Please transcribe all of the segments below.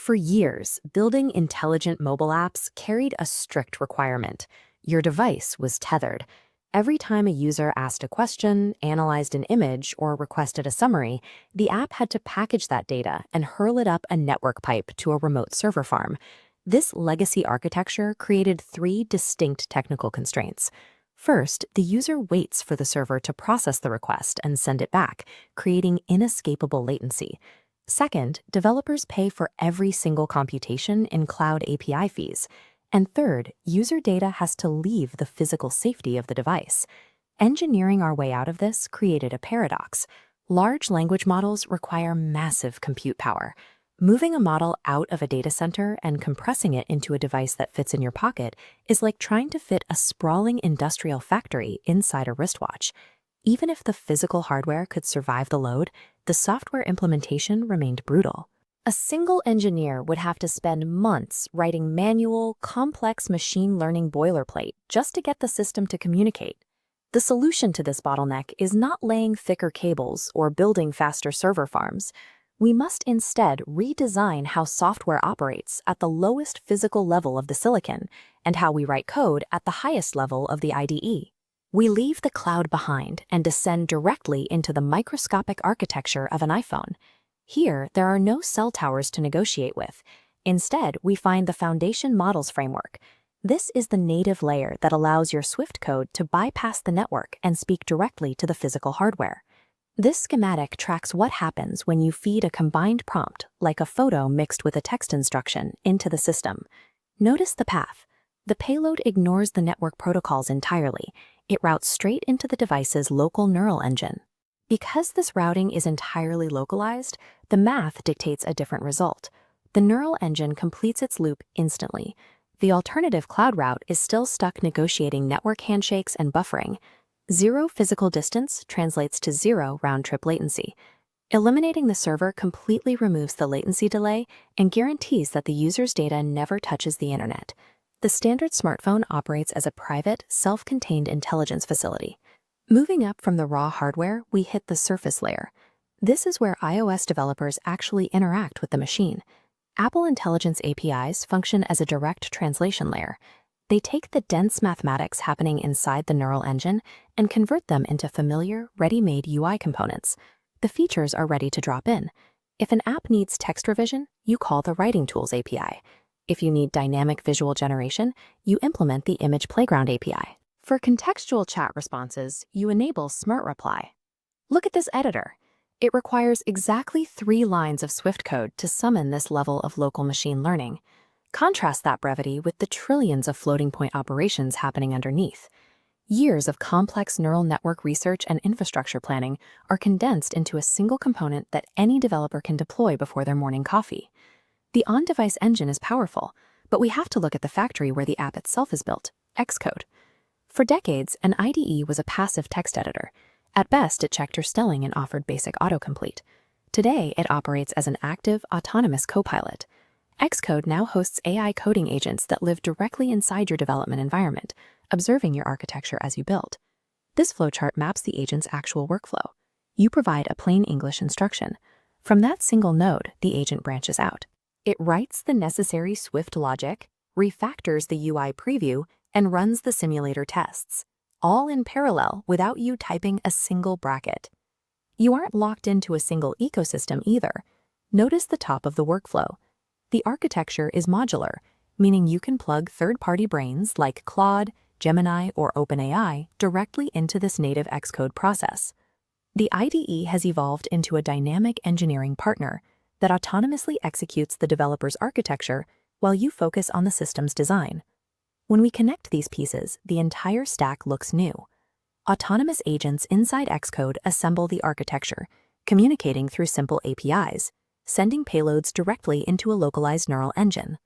For years, building intelligent mobile apps carried a strict requirement. Your device was tethered. Every time a user asked a question, analyzed an image, or requested a summary, the app had to package that data and hurl it up a network pipe to a remote server farm. This legacy architecture created three distinct technical constraints. First, the user waits for the server to process the request and send it back, creating inescapable latency. Second, developers pay for every single computation in cloud API fees. And third, user data has to leave the physical safety of the device. Engineering our way out of this created a paradox. Large language models require massive compute power. Moving a model out of a data center and compressing it into a device that fits in your pocket is like trying to fit a sprawling industrial factory inside a wristwatch. Even if the physical hardware could survive the load, the software implementation remained brutal. A single engineer would have to spend months writing manual, complex machine learning boilerplate just to get the system to communicate. The solution to this bottleneck is not laying thicker cables or building faster server farms. We must instead redesign how software operates at the lowest physical level of the silicon and how we write code at the highest level of the IDE. We leave the cloud behind and descend directly into the microscopic architecture of an iPhone. Here, there are no cell towers to negotiate with. Instead, we find the Foundation Models framework. This is the native layer that allows your Swift code to bypass the network and speak directly to the physical hardware. This schematic tracks what happens when you feed a combined prompt, like a photo mixed with a text instruction, into the system. Notice the path. The payload ignores the network protocols entirely. It routes straight into the device's local neural engine. Because this routing is entirely localized, the math dictates a different result. The neural engine completes its loop instantly. The alternative cloud route is still stuck negotiating network handshakes and buffering. Zero physical distance translates to zero round-trip latency. Eliminating the server completely removes the latency delay and guarantees that the user's data never touches the internet. The standard smartphone operates as a private, self-contained intelligence facility. Moving up from the raw hardware, we hit the surface layer. This is where iOS developers actually interact with the machine. Apple Intelligence APIs function as a direct translation layer. They take the dense mathematics happening inside the neural engine and convert them into familiar, ready-made UI components. The features are ready to drop in. If an app needs text revision, you call the Writing Tools API. If you need dynamic visual generation, you implement the Image Playground API. For contextual chat responses, you enable Smart Reply. Look at this editor. It requires exactly 3 lines of Swift code to summon this level of local machine learning. Contrast that brevity with the trillions of floating point operations happening underneath. Years of complex neural network research and infrastructure planning are condensed into a single component that any developer can deploy before their morning coffee. The on-device engine is powerful, but we have to look at the factory where the app itself is built, Xcode. For decades, an IDE was a passive text editor. At best, it checked your spelling and offered basic autocomplete. Today, it operates as an active, autonomous copilot. Xcode now hosts AI coding agents that live directly inside your development environment, observing your architecture as you build. This flowchart maps the agent's actual workflow. You provide a plain English instruction. From that single node, the agent branches out. It writes the necessary Swift logic, refactors the UI preview, and runs the simulator tests, all in parallel without you typing a single bracket. You aren't locked into a single ecosystem either. Notice the top of the workflow. The architecture is modular, meaning you can plug third-party brains like Claude, Gemini, or OpenAI directly into this native Xcode process. The IDE has evolved into a dynamic engineering partner that autonomously executes the developer's architecture while you focus on the system's design. When we connect these pieces, the entire stack looks new. Autonomous agents inside Xcode assemble the architecture, communicating through simple APIs, sending payloads directly into a localized neural engine.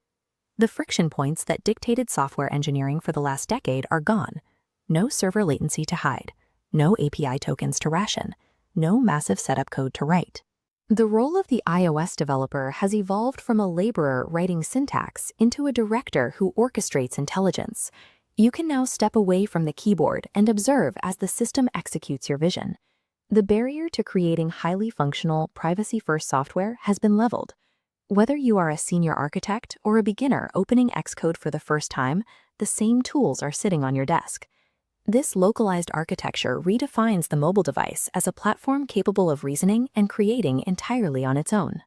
The friction points that dictated software engineering for the last decade are gone. No server latency to hide, no API tokens to ration, no massive setup code to write. The role of the iOS developer has evolved from a laborer writing syntax into a director who orchestrates intelligence. You can now step away from the keyboard and observe as the system executes your vision. The barrier to creating highly functional, privacy-first software has been leveled. Whether you are a senior architect or a beginner opening Xcode for the first time, the same tools are sitting on your desk. This localized architecture redefines the mobile device as a platform capable of reasoning and creating entirely on its own.